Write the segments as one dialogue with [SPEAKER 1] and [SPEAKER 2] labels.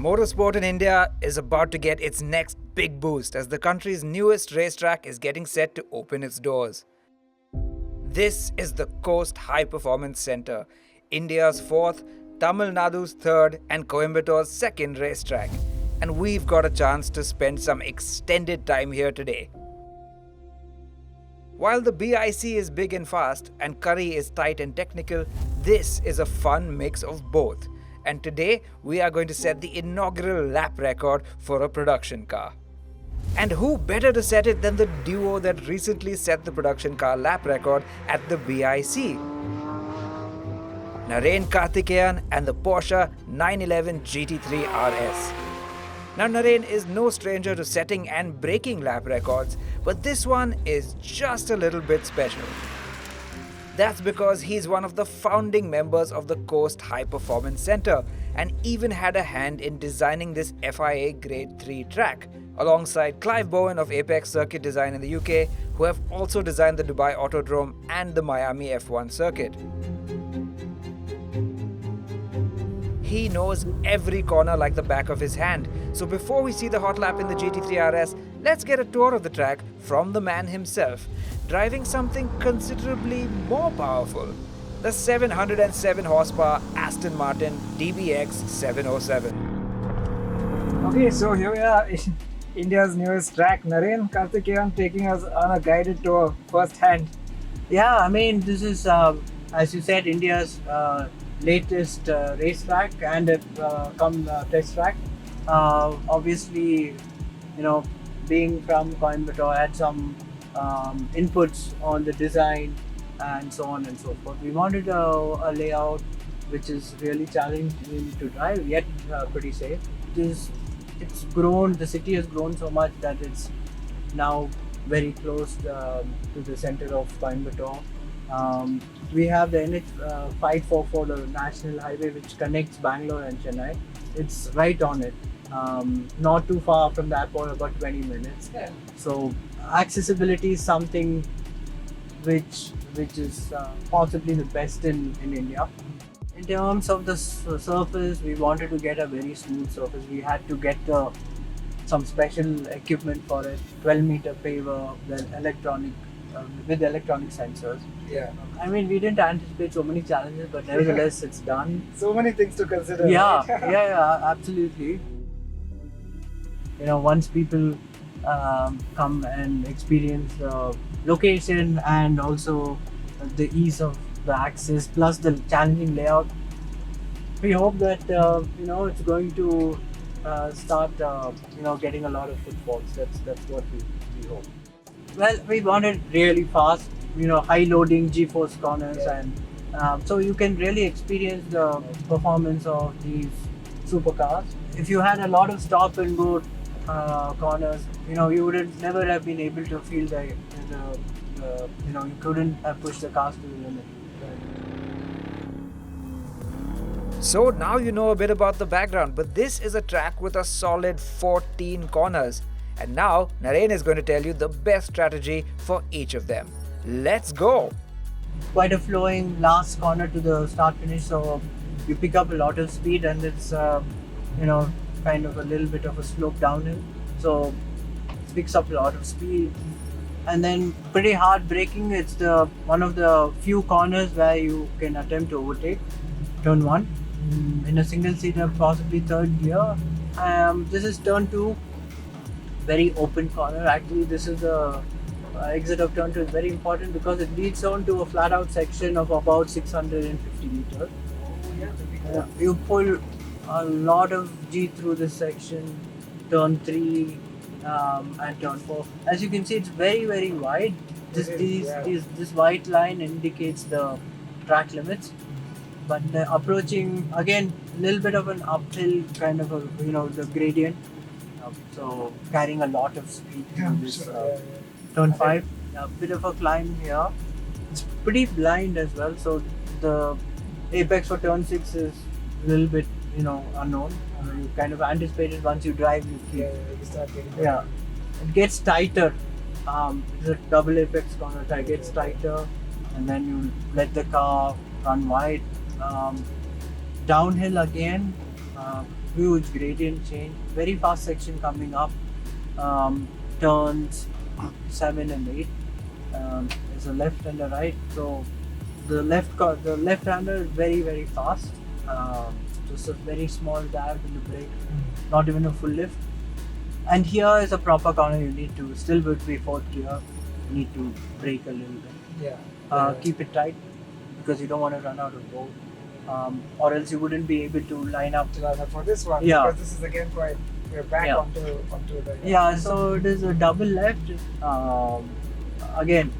[SPEAKER 1] Motorsport in India is about to get its next big boost as the country's newest racetrack is getting set to open its doors. This is the CoASTT High Performance Centre, India's fourth, Tamil Nadu's third, and Coimbatore's second racetrack. And we've got a chance to spend some extended time here today. While the BIC is big and fast and Curry is tight and technical, this is a fun mix of both. And today, we are going to set the inaugural lap record for a production car. And who better to set it than the duo that recently set the production car lap record at the BIC? Narain Karthikeyan and the Porsche 911 GT3 RS. Now, Narain is no stranger to setting and breaking lap records, but this one is just a little bit special. That's because he's one of the founding members of the CoASTT High Performance Centre and even had a hand in designing this FIA Grade 3 track, alongside Clive Bowen of Apex Circuit Design in the UK, who have also designed the Dubai Autodrome and the Miami F1 circuit. He knows every corner like the back of his hand. So before we see the Hotlap in the GT3 RS, let's get a tour of the track from the man himself, driving something considerably more powerful, the 707 horsepower Aston Martin DBX 707.
[SPEAKER 2] Okay, so here we are, India's newest track. Narain Karthikeyan taking us on a guided tour first hand.
[SPEAKER 3] Yeah, I mean, this is, as you said, India's latest racetrack and test track. Obviously, being from Coimbatore, had some inputs on the design and so on and so forth. We wanted a layout which is really challenging to drive, yet pretty safe. It's grown, the city has grown so much that it's now very close to the center of Coimbatore. We have the NH 544, the national highway which connects Bangalore and Chennai. It's right on it, not too far from the airport, about 20 minutes.
[SPEAKER 2] Yeah.
[SPEAKER 3] So accessibility is something which is possibly the best in India. In terms of the surface, we wanted to get a very smooth surface. We had to get some special equipment for it, 12-meter paver, with electronic sensors.
[SPEAKER 2] Yeah.
[SPEAKER 3] I mean, we didn't anticipate so many challenges, but nevertheless, it's done.
[SPEAKER 2] So many things to consider.
[SPEAKER 3] Yeah,
[SPEAKER 2] Right?
[SPEAKER 3] yeah, absolutely. Once people come and experience the location and also the ease of the access, plus the challenging layout, we hope that it's going to start getting a lot of footfalls. That's what we hope. Well, we want it really fast, high loading G-force corners, and so you can really experience the performance of these supercars. If you had a lot of stop and go corners, you would never have been able to feel you couldn't have pushed the cars to the limit.
[SPEAKER 1] So now you know a bit about the background, but this is a track with a solid 14 corners. And now, Narain is going to tell you the best strategy for each of them. Let's go!
[SPEAKER 3] Quite a flowing last corner to the start finish, so you pick up a lot of speed, and it's kind of a little bit of a slope downhill, so it picks up a lot of speed. And then pretty hard braking. It's one of the few corners where you can attempt to overtake. Turn 1 in a single seater, possibly third gear. This is turn 2. Very open corner. Actually, this is the exit of turn 2 is very important because it leads on to a flat out section of about 650 meters. You pull a lot of G through this section, turn 3 and turn 4. As you can see, it's very, very wide. This white line indicates the track limits. But approaching, again, a little bit of an uphill kind of the gradient. So carrying a lot of speed in this turn 5, a bit of a climb here. It's pretty blind as well, so the apex for turn 6 is a little bit unknown. You kind of anticipate it once you drive.
[SPEAKER 2] You start getting
[SPEAKER 3] it gets tighter. It's a double apex corner. It gets tighter, and then you let the car run wide. Downhill again. huge gradient change, very fast section coming up, turns 7 and 8. There's a left and a right, so the left-hander is very fast. Just a very small dive in the brake, not even a full lift. And here is a proper corner. You need to still would be fourth gear. You need to brake a little bit. Keep it tight because you don't want to run out of road, or else you wouldn't be able to line up
[SPEAKER 2] For this one,
[SPEAKER 3] Yeah.
[SPEAKER 2] because this is again quite, we're back
[SPEAKER 3] Yeah.
[SPEAKER 2] onto the...
[SPEAKER 3] Yeah, so it is a double left. Again,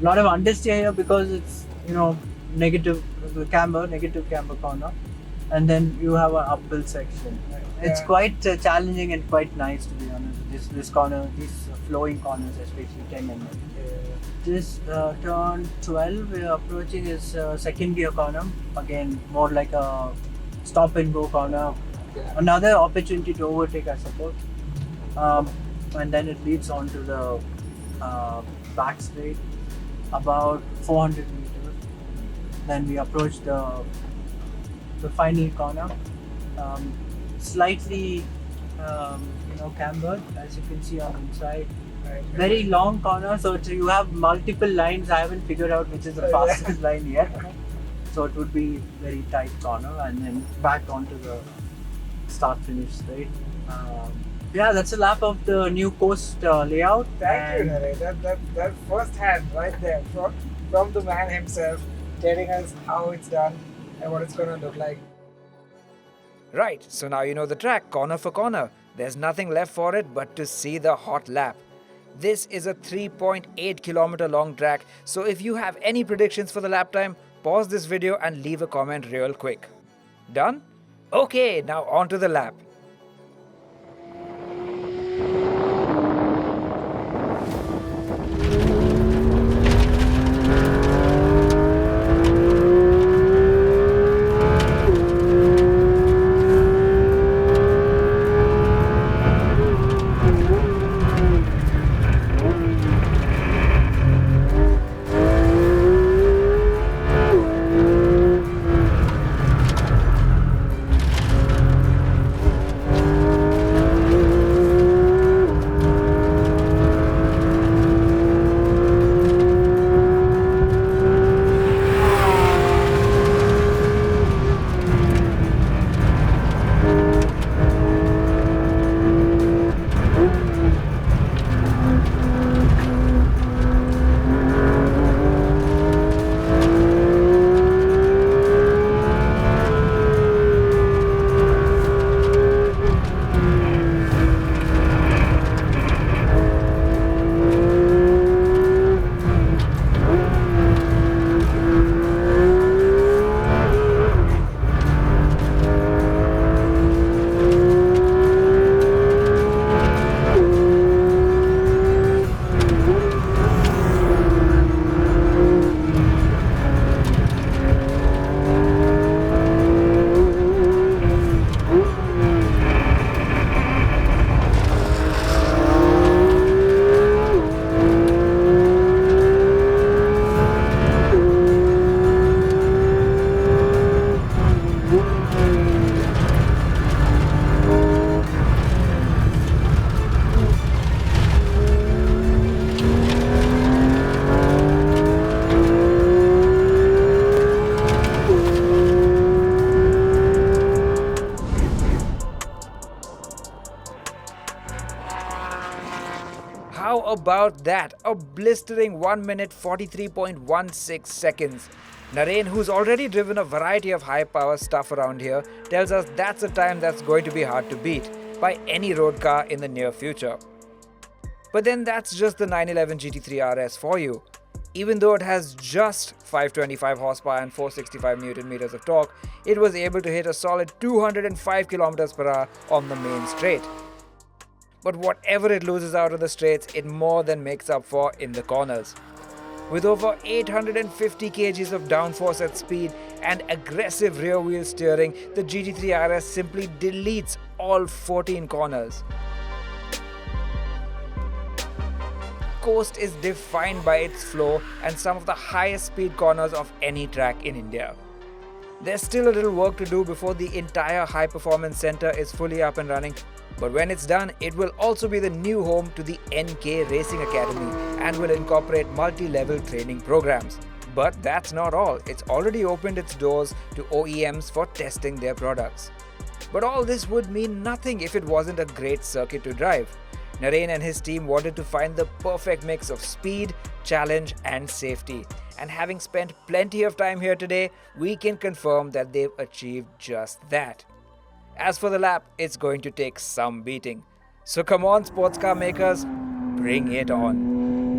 [SPEAKER 3] a lot of understeer here because it's negative camber corner, and then you have an uphill section. It's
[SPEAKER 2] Yeah.
[SPEAKER 3] quite challenging and quite nice, to be honest. This corner, these flowing corners, especially 10 and 9. This turn 12 we're approaching is second gear corner. Again, more like a stop and go corner. Another opportunity to overtake, I suppose. And then it leads on to the back straight, about 400 meters. Then we approach the final corner. Slightly, cambered, as you can see on the inside. Very long corner, so you have multiple lines. I haven't figured out which is the fastest line yet. So it would be very tight corner, and then back onto the start-finish straight. That's a lap of the new coast layout.
[SPEAKER 2] Thank you, Narain. That first hand right there from the man himself, telling us how it's done and what it's going to look like.
[SPEAKER 1] Right, so now you know the track, corner for corner. There's nothing left for it but to see the hot lap. This is a 3.8 kilometer long track, so if you have any predictions for the lap time, pause this video and leave a comment real quick. Done? Okay, now on to the lap. How about that? A blistering 1 minute 43.16 seconds. Narain, who's already driven a variety of high power stuff around here, tells us that's a time that's going to be hard to beat by any road car in the near future. But then that's just the 911 GT3 RS for you. Even though it has just 525 horsepower and 465 Newton meters of torque, it was able to hit a solid 205 kilometers per hour on the main straight. But whatever it loses out of the straights, it more than makes up for in the corners. With over 850 kgs of downforce at speed and aggressive rear wheel steering, the GT3 RS simply deletes all 14 corners. Coast is defined by its flow and some of the highest speed corners of any track in India. There's still a little work to do before the entire High Performance Centre is fully up and running. But when it's done, it will also be the new home to the NK Racing Academy and will incorporate multi-level training programs. But that's not all. It's already opened its doors to OEMs for testing their products. But all this would mean nothing if it wasn't a great circuit to drive. Narain and his team wanted to find the perfect mix of speed, challenge and safety. And having spent plenty of time here today, we can confirm that they've achieved just that. As for the lap, it's going to take some beating. So come on, sports car makers, bring it on.